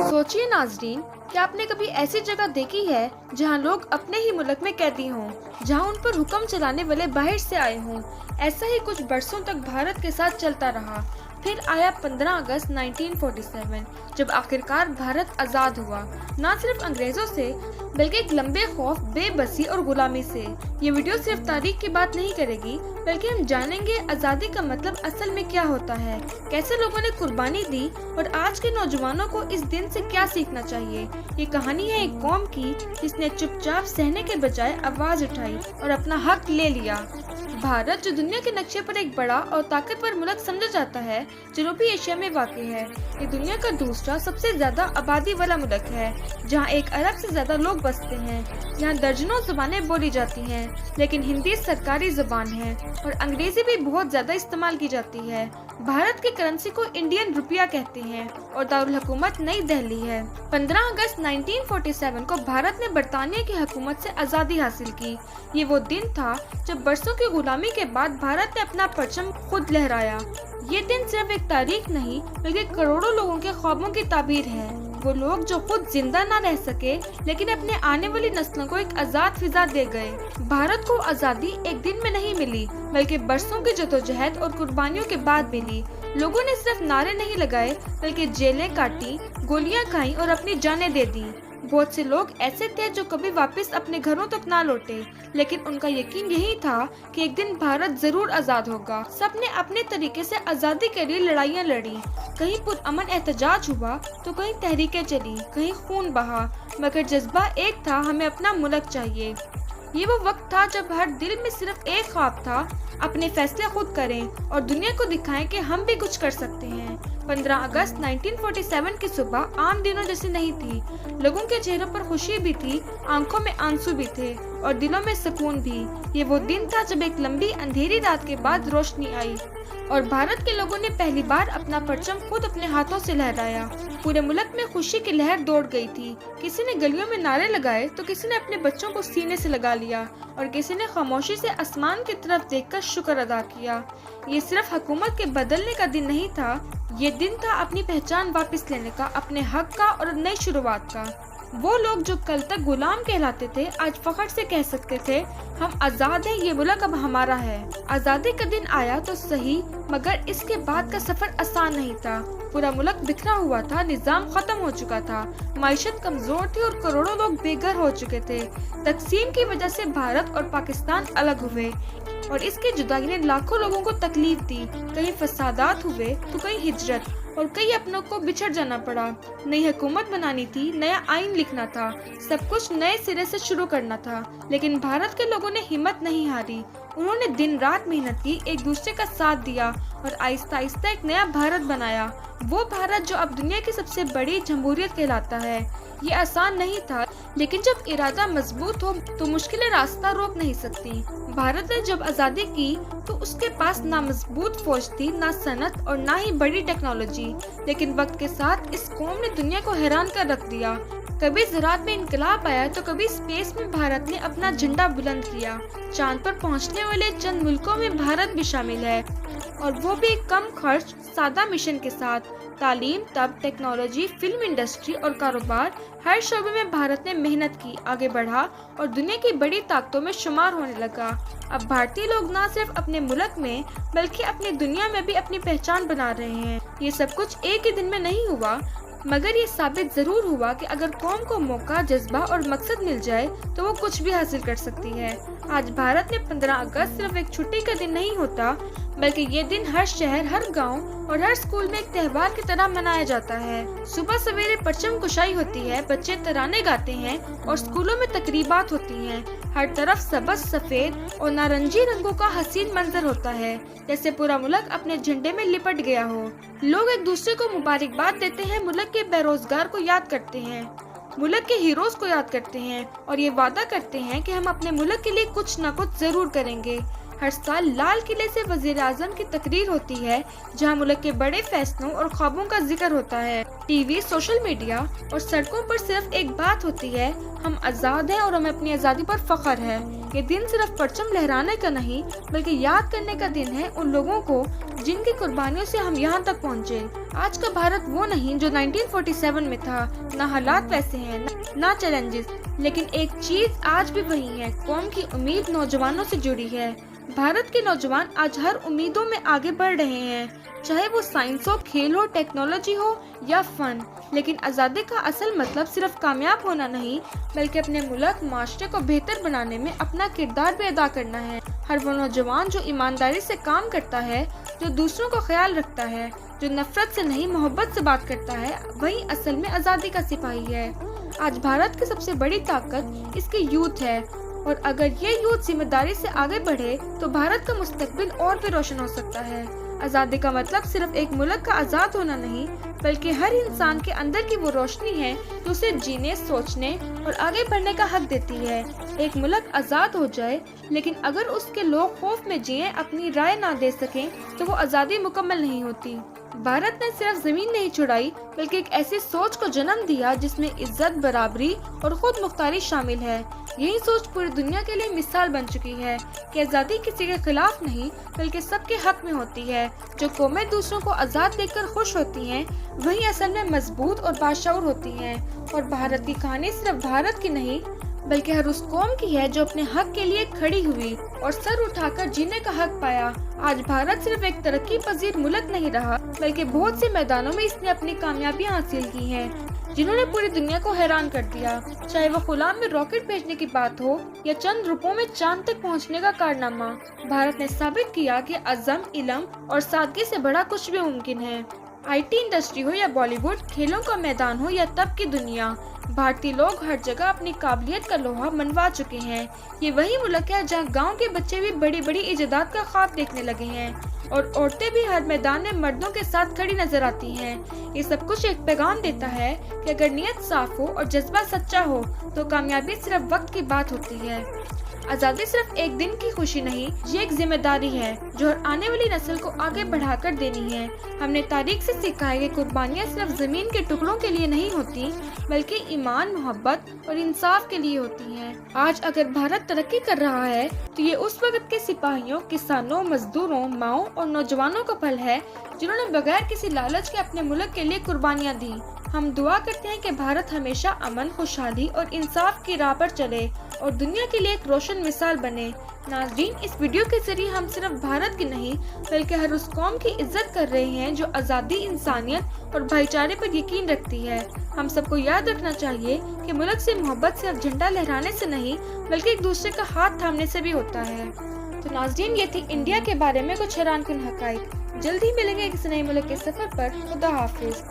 सोचिए नाजरीन, क्या आपने कभी ऐसी जगह देखी है जहां लोग अपने ही मुल्क में कैदी हों, जहां उन पर हुक्म चलाने वाले बाहर से आए हों। ऐसा ही कुछ बरसों तक भारत के साथ चलता रहा। फिर आया 15 अगस्त 1947, जब आखिरकार भारत आज़ाद हुआ, न सिर्फ अंग्रेजों से बल्कि एक लंबे खौफ, बेबसी और गुलामी से। ये वीडियो सिर्फ तारीख की बात नहीं करेगी, बल्कि हम जानेंगे आज़ादी का मतलब असल में क्या होता है, कैसे लोगों ने कुर्बानी दी और आज के नौजवानों को इस दिन से क्या सीखना चाहिए। ये कहानी है एक कौम की जिसने चुपचाप सहने के बजाय आवाज उठाई और अपना हक ले लिया। भारत, जो दुनिया के नक्शे पर एक बड़ा और ताकतवर मुल्क समझा जाता है, जनूबी एशिया में वाक़ है। ये दुनिया का दूसरा सबसे ज्यादा आबादी वाला मुल्क है, जहाँ 1 अरब से ज्यादा लोग बसते हैं। यहाँ दर्जनों जुबानें बोली जाती हैं, लेकिन हिंदी सरकारी जुबान है और अंग्रेजी भी बहुत ज्यादा इस्तेमाल की जाती है। भारत की करेंसी को इंडियन रुपया कहते हैं और दारुल हुकूमत नई दिल्ली है। 15 अगस्त 1947 को भारत ने बरतानिया की हुकूमत से आज़ादी हासिल की। ये वो दिन था जब बरसों की गुलामी के बाद भारत ने अपना परचम खुद लहराया। ये दिन सिर्फ एक तारीख नहीं, बल्कि करोड़ों लोगों के ख्वाबों की ताबीर है। वो लोग जो खुद जिंदा न रह सके, लेकिन अपने आने वाली नस्लों को एक आज़ाद फिजा दे गए। भारत को आज़ादी एक दिन में नहीं मिली, बल्कि बरसों की जदोजहद और कुर्बानियों के बाद मिली। लोगों ने सिर्फ नारे नहीं लगाए, बल्कि जेलें काटी, गोलियां खाई और अपनी जानें दे दी। बहुत से लोग ऐसे थे जो कभी वापस अपने घरों तक ना लौटे, लेकिन उनका यकीन यही था कि एक दिन भारत जरूर आज़ाद होगा। सबने अपने तरीके से आज़ादी के लिए लड़ाइयाँ लड़ी। कहीं पुरअमन एहतजाज हुआ तो कहीं तहरीकें चली, कहीं खून बहा, मगर जज्बा एक था, हमें अपना मुल्क चाहिए। ये वो वक्त था जब हर दिल में सिर्फ एक ख्वाब था, अपने फैसले खुद करें और दुनिया को दिखाएं कि हम भी कुछ कर सकते हैं। 15 अगस्त 1947 की सुबह आम दिनों जैसी नहीं थी। लोगों के चेहरों पर खुशी भी थी, आंखों में आंसू भी थे और दिलों में सुकून भी। ये वो दिन था जब एक लंबी अंधेरी रात के बाद रोशनी आई और भारत के लोगों ने पहली बार अपना परचम खुद अपने हाथों से लहराया। पूरे मुल्क में खुशी की लहर दौड़ गई थी। किसी ने गलियों में नारे लगाए तो किसी ने अपने बच्चों को सीने से लगा लिया और किसी ने खामोशी से आसमान की तरफ देखकर शुक्र अदा किया। ये सिर्फ हुकूमत के बदलने का दिन नहीं था, ये दिन था अपनी पहचान वापस लेने का, अपने हक का और नई शुरुआत का। वो लोग जो कल तक गुलाम कहलाते थे, आज फख्र से कह सकते थे, हम आज़ाद हैं, ये मुल्क अब हमारा है। आज़ादी का दिन आया तो सही, मगर इसके बाद का सफर आसान नहीं था। पूरा मुल्क बिखरा हुआ था, निजाम खत्म हो चुका था, माइशत कमजोर थी और करोड़ों लोग बेघर हो चुके थे। तकसीम की वजह से भारत और पाकिस्तान अलग हुए और इसकी जुदाई ने लाखों लोगों को तकलीफ दी। कहीं फसादात हुए तो कहीं हिजरत और कई अपनों को बिछड़ जाना पड़ा। नई हुकूमत बनानी थी, नया आइन लिखना था, सब कुछ नए सिरे से शुरू करना था। लेकिन भारत के लोगों ने हिम्मत नहीं हारी। उन्होंने दिन रात मेहनत की, एक दूसरे का साथ दिया और आहिस्ता आहिस्ता एक नया भारत बनाया। वो भारत जो अब दुनिया की सबसे बड़ी जमहूरियत कहलाता है। ये आसान नहीं था, लेकिन जब इरादा मजबूत हो तो मुश्किलें रास्ता रोक नहीं सकती। भारत ने जब आज़ादी की तो उसके पास ना मजबूत फौज थी, ना सनत और ना ही बड़ी टेक्नोलॉजी, लेकिन वक्त के साथ इस कौम ने दुनिया को हैरान कर रख दिया। कभी ज़राअत में इनकलाब आया तो कभी स्पेस में भारत ने अपना झंडा बुलंद किया। चांद पर पहुंचने वाले चंद मुल्कों में भारत भी शामिल है, और वो भी कम खर्च, सादा मिशन के साथ। तालीम, तब टेक्नोलॉजी, फिल्म इंडस्ट्री और कारोबार, हर शोबे में भारत ने मेहनत की, आगे बढ़ा और दुनिया की बड़ी ताकतों में शुमार होने लगा। अब भारतीय लोग न सिर्फ अपने मुल्क में बल्कि अपनी दुनिया में भी अपनी पहचान बना रहे हैं। ये सब कुछ एक ही दिन में नहीं हुआ, मगर ये साबित जरूर हुआ कि अगर कौम को मौका, जज्बा और मकसद मिल जाए तो वो कुछ भी हासिल कर सकती है। आज भारत में 15 अगस्त सिर्फ एक छुट्टी का दिन नहीं होता, बल्कि ये दिन हर शहर, हर गांव और हर स्कूल में एक त्योहार की तरह मनाया जाता है। सुबह सवेरे परचम कुशाई होती है, बच्चे तराने गाते हैं और स्कूलों में तकरीबात होती हैं। हर तरफ सबज, सफेद और नारंगी रंगों का हसीन मंजर होता है, जैसे पूरा मुल्क अपने झंडे में लिपट गया हो। लोग एक दूसरे को मुबारकबाद देते हैं, मुल्क के बेरोजगार को याद करते हैं, मुल्क के हीरोज को याद करते हैं और ये वादा करते हैं कि हम अपने मुल्क के लिए कुछ न कुछ जरूर करेंगे। हर साल लाल किले से वजीर आजम की तकरीर होती है, जहां मुल्क के बड़े फैसलों और ख्वाबों का जिक्र होता है। टीवी, सोशल मीडिया और सड़कों पर सिर्फ एक बात होती है, हम आज़ाद हैं और हमें अपनी आज़ादी पर फख्र है। ये दिन सिर्फ परचम लहराने का नहीं, बल्कि याद करने का दिन है उन लोगों को جن کی قربانیوں سے ہم یہاں تک پہنچے۔ آج کا بھارت وہ نہیں جو 1947 میں تھا، نہ حالات ویسے ہیں نہ چیلنجز، لیکن ایک چیز آج بھی وہی ہے، قوم کی امید نوجوانوں سے جڑی ہے۔ بھارت کے نوجوان آج ہر امیدوں میں آگے بڑھ رہے ہیں، چاہے وہ سائنس ہو، کھیل ہو، ٹیکنالوجی ہو یا فن۔ لیکن آزادی کا اصل مطلب صرف کامیاب ہونا نہیں، بلکہ اپنے ملک، معاشرے کو بہتر بنانے میں اپنا کردار بھی ادا کرنا ہے۔ ہر وہ نوجوان جو ایمانداری سے کام کرتا ہے، جو دوسروں کا خیال رکھتا ہے، جو نفرت سے نہیں محبت سے بات کرتا ہے، وہی اصل میں آزادی کا سپاہی ہے۔ آج بھارت کی سب سے بڑی طاقت اس کی یوتھ ہے، اور اگر یہ یوتھ ذمہ داری سے آگے بڑھے تو بھارت کا مستقبل اور بھی روشن ہو سکتا ہے۔ آزادی کا مطلب صرف ایک ملک کا آزاد ہونا نہیں، بلکہ ہر انسان کے اندر کی وہ روشنی ہے جو اسے جینے، سوچنے اور آگے بڑھنے کا حق دیتی ہے۔ ایک ملک آزاد ہو جائے لیکن اگر اس کے لوگ خوف میں جئیں، اپنی رائے نہ دے سکیں، تو وہ آزادی مکمل نہیں ہوتی۔ بھارت نے صرف زمین نہیں چھڑائی، بلکہ ایک ایسی سوچ کو جنم دیا جس میں عزت، برابری اور خود مختاری شامل ہے۔ یہی سوچ پوری دنیا کے لیے مثال بن چکی ہے کہ آزادی کسی کے خلاف نہیں، بلکہ سب کے حق میں ہوتی ہے۔ جو قومیں دوسروں کو آزاد دیکھ کر خوش ہوتی ہیں، وہی اصل میں مضبوط اور باشعور ہوتی ہیں۔ اور بھارت کی کہانی صرف بھارت کی نہیں، بلکہ ہر اس قوم کی ہے جو اپنے حق کے لیے کھڑی ہوئی اور سر اٹھا کر جینے کا حق پایا۔ آج بھارت صرف ایک ترقی پذیر ملک نہیں رہا، بلکہ بہت سے میدانوں میں اس نے اپنی کامیابیاں حاصل کی ہیں، جنہوں نے پوری دنیا کو حیران کر دیا۔ چاہے وہ خلا میں راکٹ بھیجنے کی بات ہو یا چند روپوں میں چاند تک پہنچنے کا کارنامہ، بھارت نے ثابت کیا کہ عزم، علم اور سادگی سے بڑا کچھ بھی ممکن ہے۔ آئی ٹی انڈسٹری ہو یا بالی ووڈ، کھیلوں کا میدان ہو یا تب کی دنیا، بھارتی لوگ ہر جگہ اپنی قابلیت کا لوہا منوا چکے ہیں۔ یہ وہی ملک ہے جہاں گاؤں کے بچے بھی بڑی بڑی ایجادات کا خواب دیکھنے لگے ہیں، اور عورتیں بھی ہر میدان میں مردوں کے ساتھ کھڑی نظر آتی ہیں۔ یہ سب کچھ ایک پیغام دیتا ہے کہ اگر نیت صاف ہو اور جذبہ سچا ہو تو کامیابی صرف وقت کی بات ہوتی ہے۔ آزادی صرف ایک دن کی خوشی نہیں، یہ ایک ذمہ داری ہے جو ہر آنے والی نسل کو آگے بڑھا کر دینی ہے۔ ہم نے تاریخ سے سیکھا ہے کہ قربانیاں صرف زمین کے ٹکڑوں کے لیے نہیں ہوتی، بلکہ ایمان، محبت اور انصاف کے لیے ہوتی ہیں۔ آج اگر بھارت ترقی کر رہا ہے تو یہ اس وقت کے سپاہیوں، کسانوں، مزدوروں، ماؤں اور نوجوانوں کا پھل ہے جنہوں نے بغیر کسی لالچ کے اپنے ملک کے لیے قربانیاں دیں۔ ہم دعا کرتے ہیں کہ بھارت ہمیشہ امن، خوشحالی اور انصاف کی راہ پر چلے اور دنیا کے لیے ایک روشن مثال بنے۔ ناظرین، اس ویڈیو کے ذریعے ہم صرف بھارت کی نہیں، بلکہ ہر اس قوم کی عزت کر رہے ہیں جو آزادی، انسانیت اور بھائی چارے پر یقین رکھتی ہے۔ ہم سب کو یاد رکھنا چاہیے کہ ملک سے محبت صرف جھنڈا لہرانے سے نہیں، بلکہ ایک دوسرے کا ہاتھ تھامنے سے بھی ہوتا ہے۔ تو ناظرین، یہ تھی انڈیا کے بارے میں کچھ حیران کن حقائق۔ جلد ہی ملیں گے کسی نئے ملک کے سفر پر۔ خدا حافظ۔